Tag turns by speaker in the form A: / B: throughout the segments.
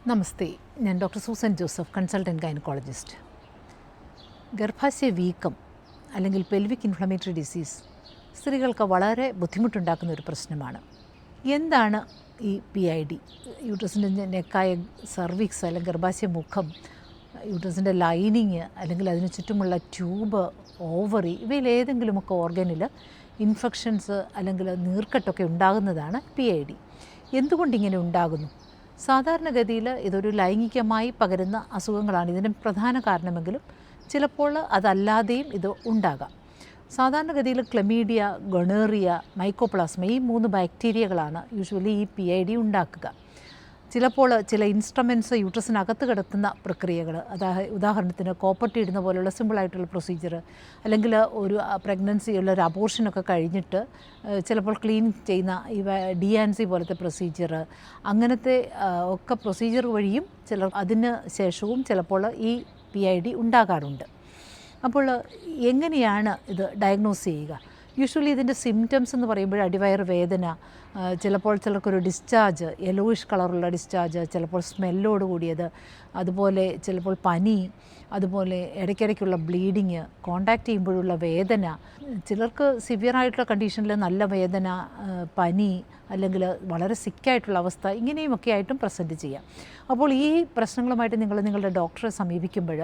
A: നമസ്തേ, ഞാൻ doctor Susan Joseph, consultant gynaecologist. ഗർഭാശയ വീക്കം അല്ലെങ്കിൽ പെൽവിക് ഇൻഫ്ലമേറ്ററി ഡിസീസ് സ്ത്രീകൾക്ക് വളരെ ബുദ്ധിമുട്ടുണ്ടാക്കുന്ന ഒരു പ്രശ്നമാണ്. എന്താണ് ഈ PID? യൂട്രസിൻ്റെ നെക്കായ സർവിക്സ് അല്ലെങ്കിൽ ഗർഭാശയ മുഖം, യൂട്രസിൻ്റെ ലൈനിങ് അല്ലെങ്കിൽ അതിന് ചുറ്റുമുള്ള ട്യൂബ്, ഓവറി, ഇവയിലേതെങ്കിലുമൊക്കെ ഓർഗനിൽ ഇൻഫെക്ഷൻസ് അല്ലെങ്കിൽ നീർക്കെട്ടൊക്കെ ഉണ്ടാകുന്നതാണ് PID. എന്തുകൊണ്ടിങ്ങനെ ഉണ്ടാകുന്നു? സാധാരണഗതിയിൽ ഇതൊരു ലൈംഗികമായി പകരുന്ന അസുഖങ്ങളാണ് ഇതിന് പ്രധാന കാരണമെങ്കിലും ചിലപ്പോൾ അതല്ലാതെയും ഇത് ഉണ്ടാകാം. സാധാരണഗതിയിൽ ക്ലമീഡിയ, ഗൊണേറിയ, മൈക്കോപ്ലാസ്മ, ഈ 3 ബാക്ടീരിയകളാണ് യൂഷ്വലി ഈ PID ഉണ്ടാക്കുക. ചിലപ്പോൾ ചില ഇൻസ്ട്രുമെൻറ്റ്സ് യൂട്രസിനകത്ത് കിടക്കുന്ന പ്രക്രിയകൾ, ഉദാഹരണത്തിന് കോപ്പർട്ടി ഇടുന്ന പോലെയുള്ള സിമ്പിളായിട്ടുള്ള പ്രൊസീജിയർ, അല്ലെങ്കിൽ ഒരു പ്രഗ്നൻസിയുള്ള ഒരു അബോർഷനൊക്കെ കഴിഞ്ഞിട്ട് ചിലപ്പോൾ ക്ലീൻ ചെയ്യുന്ന DNC പോലത്തെ പ്രൊസീജിയർ, അങ്ങനത്തെ ഒക്കെ പ്രൊസീജിയർ വഴിയും അതിന് ശേഷവും ചിലപ്പോൾ ഈ PID ഉണ്ടാകാറുണ്ട്. അപ്പോൾ എങ്ങനെയാണ് ഇത് ഡയഗ്നോസ് ചെയ്യുക? യൂഷ്വലി ഇതിൻ്റെ സിംറ്റംസ് എന്ന് പറയുമ്പോൾ അടിവയർ വേദന, ചിലപ്പോൾ ചിലർക്കൊരു ഡിസ്ചാർജ്, യെലോയിഷ് കളറുള്ള ഡിസ്ചാർജ്, ചിലപ്പോൾ സ്മെല്ലോട് കൂടിയത്, അതുപോലെ ചിലപ്പോൾ പനി, അതുപോലെ ഇടയ്ക്കിടയ്ക്കുള്ള ബ്ലീഡിങ്, കോണ്ടാക്ട് ചെയ്യുമ്പോഴുള്ള വേദന, ചിലർക്ക് സിവിയറായിട്ടുള്ള കണ്ടീഷനിൽ നല്ല വേദന, പനി, അല്ലെങ്കിൽ വളരെ സിക്കായിട്ടുള്ള അവസ്ഥ, ഇങ്ങനെയുമൊക്കെ ആയിട്ടും പ്രസൻറ്റ് ചെയ്യാം. അപ്പോൾ ഈ പ്രശ്നങ്ങളുമായിട്ട് നിങ്ങളുടെ ഡോക്ടറെ സമീപിക്കുമ്പോൾ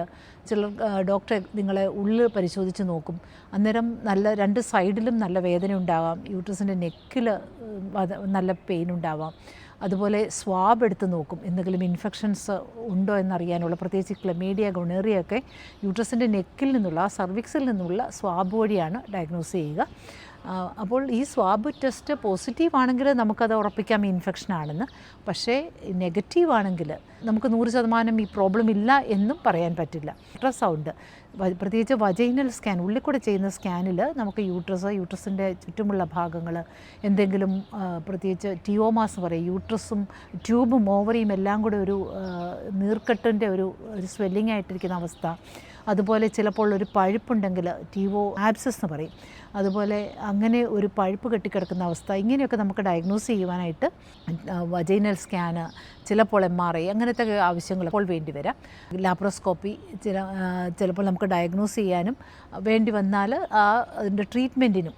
A: ഡോക്ടറെ നിങ്ങളെ ഉള്ളിൽ പരിശോധിച്ച് നോക്കും. അന്നേരം നല്ല 2 സൈഡിലും നല്ല വേദന ഉണ്ടാവാം, യൂട്രസിൻ്റെ നെക്കിൽ നല്ല പെയിൻ ഉണ്ടാവാം. അതുപോലെ സ്വാബ് എടുത്ത് നോക്കും, എന്തെങ്കിലും ഇൻഫെക്ഷൻസ് ഉണ്ടോ എന്നറിയാനുള്ള, പ്രത്യേകിച്ച് ക്ലമീഡിയ, ഗൊണേറിയ ഒക്കെ യൂട്രസിൻ്റെ നെക്കിൽ നിന്നുള്ള, സർവിക്സിൽ നിന്നുള്ള സ്വാബ് വഴിയാണ് ഡയഗ്നോസ് ചെയ്യുക. അപ്പോൾ ഈ സ്വാബ് ടെസ്റ്റ് പോസിറ്റീവ് ആണെങ്കിൽ നമുക്കത് ഉറപ്പിക്കാം ഇൻഫെക്ഷൻ ആണെന്ന്. പക്ഷേ നെഗറ്റീവ് ആണെങ്കിൽ നമുക്ക് 100% ഈ പ്രോബ്ലം ഇല്ല എന്നും പറയാൻ പറ്റില്ല. അൾട്രാസൗണ്ട്, പ്രത്യേകിച്ച് വജൈനൽ സ്കാൻ, ഉള്ളിൽ കൂടെ ചെയ്യുന്ന സ്കാനിൽ നമുക്ക് യൂട്രസിൻ്റെ ചുറ്റുമുള്ള ഭാഗങ്ങൾ, എന്തെങ്കിലും പ്രത്യേകിച്ച് ടിയോമാസ് പറയും, യൂട്രസും ട്യൂബും ഓവറിയും എല്ലാം കൂടെ ഒരു നീർക്കെട്ടിൻ്റെ ഒരു സ്വെല്ലിംഗ് ആയിട്ടിരിക്കുന്ന അവസ്ഥ, അതുപോലെ ചിലപ്പോൾ ഒരു പഴുപ്പുണ്ടെങ്കിൽ ടിവോ ആബ്സസ് എന്ന് പറയും, അതുപോലെ അങ്ങനെ ഒരു പഴുപ്പ് കെട്ടിക്കിടക്കുന്ന അവസ്ഥ, ഇങ്ങനെയൊക്കെ നമുക്ക് ഡയഗ്നോസ് ചെയ്യുവാനായിട്ട് വജൈനൽ സ്കാന്, ചിലപ്പോൾ MRI, അങ്ങനത്തെ ആവശ്യങ്ങൾ ഇപ്പോൾ വേണ്ടി വരാം. ലാപ്രോസ്കോപ്പി ചിലപ്പോൾ നമുക്ക് ഡയഗ്നോസ് ചെയ്യാനും വേണ്ടി വന്നാൽ അതിൻ്റെ ട്രീറ്റ്മെൻറ്റിനും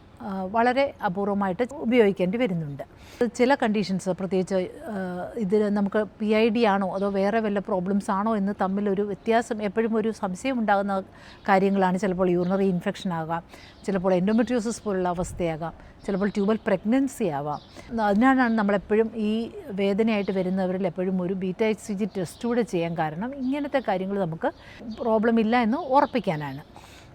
A: വളരെ അപൂർവമായിട്ട് ഉപയോഗിക്കേണ്ടി വരുന്നുണ്ട്. ചില കണ്ടീഷൻസ്, പ്രത്യേകിച്ച് ഇതിൽ നമുക്ക് PID ആണോ അതോ വേറെ വല്ല പ്രോബ്ലംസ് ആണോ എന്ന് തമ്മിലൊരു വ്യത്യാസം, എപ്പോഴും ഒരു സംശയം ഉണ്ടാകുന്ന കാര്യങ്ങളാണ്. ചിലപ്പോൾ യൂറിനറി ഇൻഫെക്ഷൻ ആകാം, ചിലപ്പോൾ എൻഡോമെട്രിയോസിസ് പോലുള്ള അവസ്ഥയാകാം, ചിലപ്പോൾ ട്യൂബൽ പ്രഗ്നൻസി ആവാം. അതിനാണ് നമ്മളെപ്പോഴും ഈ വേദനയായിട്ട് വരുന്നവരിൽ എപ്പോഴും ഒരു β-HCG ടെസ്റ്റ് കൂടെ ചെയ്യാൻ കാരണം, ഇങ്ങനത്തെ കാര്യങ്ങൾ നമുക്ക് പ്രോബ്ലം ഇല്ല എന്ന് ഉറപ്പിക്കാനാണ്.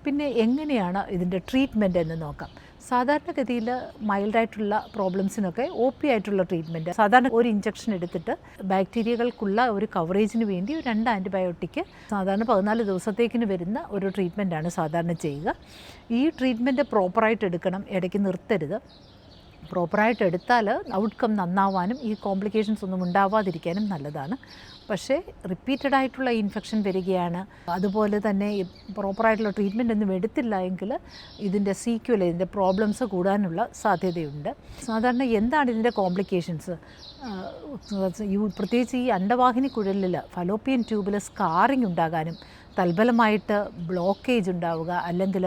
A: പിന്നെ എങ്ങനെയാണ് ഇതിൻ്റെ ട്രീറ്റ്മെൻറ്റ് എന്ന് നോക്കാം. സാധാരണഗതിയിൽ മൈൽഡായിട്ടുള്ള പ്രോബ്ലംസിനൊക്കെ OP ആയിട്ടുള്ള ട്രീറ്റ്മെൻറ്റ്, സാധാരണ ഒരു ഇഞ്ചക്ഷൻ എടുത്തിട്ട് ബാക്ടീരിയകൾക്കുള്ള ഒരു കവറേജിന് വേണ്ടി 2 ആൻറ്റിബയോട്ടിക് സാധാരണ 14 ദിവസത്തേക്കിന് വരുന്ന ഒരു ട്രീറ്റ്മെൻറ്റാണ് സാധാരണ ചെയ്യുക. ഈ ട്രീറ്റ്മെൻറ്റ് പ്രോപ്പറായിട്ട് എടുക്കണം, ഇടയ്ക്ക് നിർത്തരുത്. പ്രോപ്പറായിട്ട് എടുത്താൽ ഔട്ട്കം നന്നാവാനും ഈ കോംപ്ലിക്കേഷൻസ് ഒന്നും ഉണ്ടാവാതിരിക്കാനും നല്ലതാണ്. പക്ഷേ റിപ്പീറ്റഡ് ആയിട്ടുള്ള ഇൻഫെക്ഷൻ വരികയാണ്, അതുപോലെ തന്നെ പ്രോപ്പറായിട്ടുള്ള ട്രീറ്റ്മെൻറ്റ് ഒന്നും എടുത്തില്ല എങ്കിൽ ഇതിൻ്റെ ഇതിൻ്റെ പ്രോബ്ലംസ് കൂടാനുള്ള സാധ്യതയുണ്ട്. സാധാരണ എന്താണ് ഇതിൻ്റെ കോംപ്ലിക്കേഷൻസ്? പ്രത്യേകിച്ച് ഈ അണ്ടവാഹിനി കുഴലിൽ, ഫലോപ്പിയൻ ട്യൂബിൽ സ്കാറിങ് ഉണ്ടാകാനും, തൽഫലമായിട്ട് ബ്ലോക്കേജ് ഉണ്ടാവുക, അല്ലെങ്കിൽ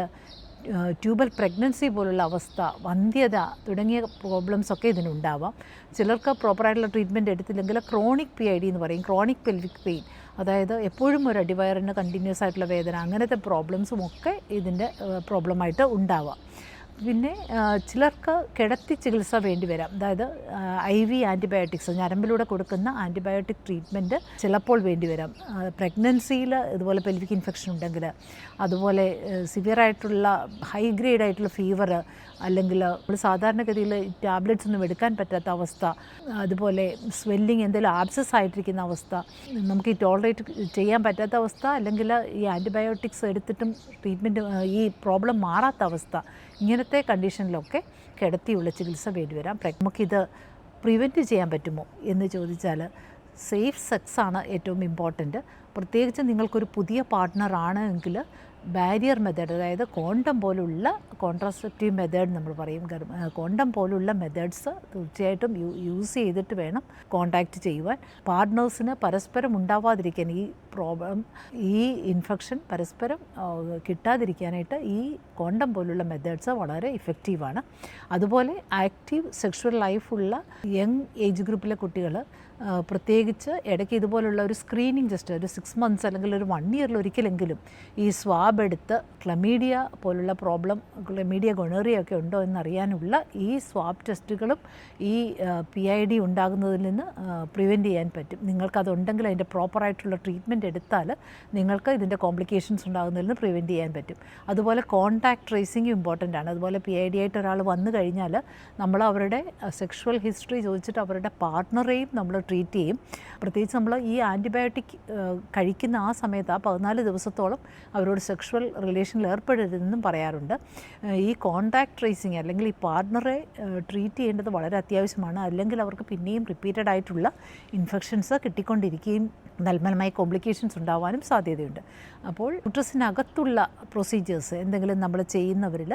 A: ട്യൂബൽ പ്രഗ്നൻസി പോലുള്ള അവസ്ഥ, വന്ധ്യത തുടങ്ങിയ പ്രോബ്ലംസൊക്കെ ഇതിനുണ്ടാവാം. ചിലർക്ക് പ്രോപ്പറായിട്ടുള്ള ട്രീറ്റ്മെൻറ്റ് എടുത്തില്ലെങ്കിൽ ക്രോണിക് PID എന്ന് പറയും, ക്രോണിക് പെൽവിക് പെയിൻ, അതായത് എപ്പോഴും ഒരു അടിവയറിന് കണ്ടിന്യൂസ് ആയിട്ടുള്ള വേദന, അങ്ങനത്തെ പ്രോബ്ലംസും ഒക്കെ ഇതിൻ്റെ പ്രോബ്ലമായിട്ട് ഉണ്ടാവാം. പിന്നെ ചിലർക്ക് കിടത്തി ചികിത്സ വേണ്ടി വരാം, അതായത് IV ആൻറ്റിബയോട്ടിക്സ്, ഞരമ്പിലൂടെ കൊടുക്കുന്ന ആൻറ്റിബയോട്ടിക് ട്രീറ്റ്മെൻറ്റ് ചിലപ്പോൾ വേണ്ടി വരാം. പ്രഗ്നൻസിയിൽ ഇതുപോലെ പെൽവിക് ഇൻഫെക്ഷൻ ഉണ്ടെങ്കിൽ, അതുപോലെ സിവിയറായിട്ടുള്ള ഹൈ ഗ്രേഡ് ആയിട്ടുള്ള ഫീവർ, അല്ലെങ്കിൽ സാധാരണഗതിയിൽ ടാബ്ലറ്റ്സ് ഒന്നും എടുക്കാൻ പറ്റാത്ത അവസ്ഥ, അതുപോലെ സ്വെല്ലിങ്, എന്തെങ്കിലും ആബ്സസ് ആയിട്ടിരിക്കുന്ന അവസ്ഥ, നമുക്ക് ഈ ടോളറേറ്റ് ചെയ്യാൻ പറ്റാത്ത അവസ്ഥ, അല്ലെങ്കിൽ ഈ ആൻറ്റിബയോട്ടിക്സ് എടുത്തിട്ടും ട്രീറ്റ്മെൻറ്റ് ഈ പ്രോബ്ലം മാറാത്ത അവസ്ഥ, ഇങ്ങനത്തെ കണ്ടീഷനിലൊക്കെ കിടത്തിയുള്ള ചികിത്സ വേണ്ടി വരാം. നമുക്കിത് പ്രിവെൻറ്റ് ചെയ്യാൻ പറ്റുമോ എന്ന് ചോദിച്ചാൽ, സേഫ് സെക്സാണ് ഏറ്റവും ഇമ്പോർട്ടൻറ്റ്. പ്രത്യേകിച്ച് നിങ്ങൾക്കൊരു പുതിയ പാർട്ട്ണർ ആണ് എങ്കിൽ ബാരിയർ മെത്തേഡ്, അതായത് കോണ്ടം പോലുള്ള കോൺട്രാസെപ്റ്റീവ് മെത്തേഡ് നമ്മൾ പറയും, കോണ്ടം പോലുള്ള മെത്തേഡ്സ് തീർച്ചയായിട്ടും യൂസ് ചെയ്തിട്ട് വേണം കോണ്ടാക്റ്റ് ചെയ്യുവാൻ. പാർട്ട്നേഴ്സിന് പരസ്പരം ഉണ്ടാവാതിരിക്കാൻ, ഈ ഇൻഫെക്ഷൻ പരസ്പരം കിട്ടാതിരിക്കാനായിട്ട് ഈ കോണ്ടം പോലുള്ള മെത്തേഡ്സ് വളരെ ഇഫക്റ്റീവാണ്. അതുപോലെ ആക്റ്റീവ് സെക്ഷുവൽ ലൈഫുള്ള യങ് ഏജ് ഗ്രൂപ്പിലെ കുട്ടികൾ പ്രത്യേകിച്ച് ഇടയ്ക്ക് ഇതുപോലുള്ള ഒരു സ്ക്രീനിങ്, ജസ്റ്റ് ഒരു 6 months അല്ലെങ്കിൽ ഒരു 1 year ഒരിക്കലെങ്കിലും ഈ സ്വാബ് എടുത്ത് ക്ലമീഡിയ പോലുള്ള പ്രോബ്ലം, ക്ലമീഡിയ ഗൊണോറിയ ഒക്കെ ഉണ്ടോ എന്നറിയാനുള്ള ഈ സ്വാബ് ടെസ്റ്റുകളും ഈ PID ഉണ്ടാകുന്നതിൽ നിന്ന് പ്രിവെൻറ്റ് ചെയ്യാൻ പറ്റും. നിങ്ങൾക്കതുണ്ടെങ്കിൽ അതിൻ്റെ പ്രോപ്പറായിട്ടുള്ള ട്രീറ്റ്മെൻറ്റ് എടുത്താൽ നിങ്ങൾക്ക് ഇതിൻ്റെ കോംപ്ലിക്കേഷൻസ് ഉണ്ടാകുന്നതിൽ നിന്ന് പ്രിവെൻറ്റ് ചെയ്യാൻ പറ്റും. അതുപോലെ കോൺടാക്ട് ട്രേസിംഗ് ഇമ്പോർട്ടൻ്റ് ആണ്. അതുപോലെ PID ആയിട്ട് ഒരാൾ വന്നു കഴിഞ്ഞാൽ നമ്മൾ അവരുടെ സെക്ഷുവൽ ഹിസ്റ്ററി ചോദിച്ചിട്ട് അവരുടെ പാർട്ട്ണറെയും നമ്മൾ ട്രീറ്റ് ചെയ്യും. പ്രത്യേകിച്ച് നമ്മൾ ഈ ആൻറ്റിബയോട്ടിക് കഴിക്കുന്ന ആ സമയത്ത് ആ 14 ദിവസത്തോളം അവരോട് സെക്ഷുവൽ റിലേഷനിൽ ഏർപ്പെടരുതെന്നും പറയാറുണ്ട്. ഈ കോൺടാക്ട് ട്രേസിങ് അല്ലെങ്കിൽ ഈ പാർട്ട്ണറെ ട്രീറ്റ് ചെയ്യേണ്ടത് വളരെ അത്യാവശ്യമാണ്. അല്ലെങ്കിൽ അവർക്ക് പിന്നെയും റിപ്പീറ്റഡ് ആയിട്ടുള്ള ഇൻഫെക്ഷൻസ് കിട്ടിക്കൊണ്ടിരിക്കുകയും നൽമലമായ കോംപ്ലിക്കേഷൻസ് ഉണ്ടാവാനും സാധ്യതയുണ്ട്. അപ്പോൾ യൂട്രസിനകത്തുള്ള പ്രൊസീജിയേഴ്സ് എന്തെങ്കിലും നമ്മൾ ചെയ്യുന്നവരിൽ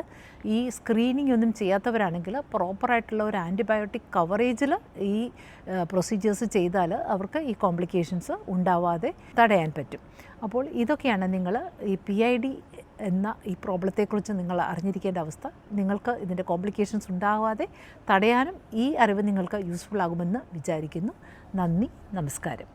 A: ഈ സ്ക്രീനിങ് ഒന്നും ചെയ്യാത്തവരാണെങ്കിൽ പ്രോപ്പറായിട്ടുള്ള ഒരു ആൻറ്റിബയോട്ടിക് കവറേജിൽ ഈ പ്രൊസീജിയേഴ്സ് ചെയ്താൽ അവർക്ക് ഈ കോംപ്ലിക്കേഷൻസ് ഉണ്ടാവാതെ തടയാൻ പറ്റും. അപ്പോൾ ഇതൊക്കെയാണ് നിങ്ങൾ ഈ PID എന്ന ഈ പ്രോബ്ലത്തെക്കുറിച്ച് നിങ്ങൾ അറിഞ്ഞിരിക്കേണ്ട അവസ്ഥ. നിങ്ങൾക്ക് ഇതിൻ്റെ കോംപ്ലിക്കേഷൻസ് ഉണ്ടാവാതെ തടയാനും ഈ അറിവ് നിങ്ങൾക്ക് യൂസ്ഫുൾ ആകുമെന്ന് വിചാരിക്കുന്നു. നന്ദി, നമസ്കാരം.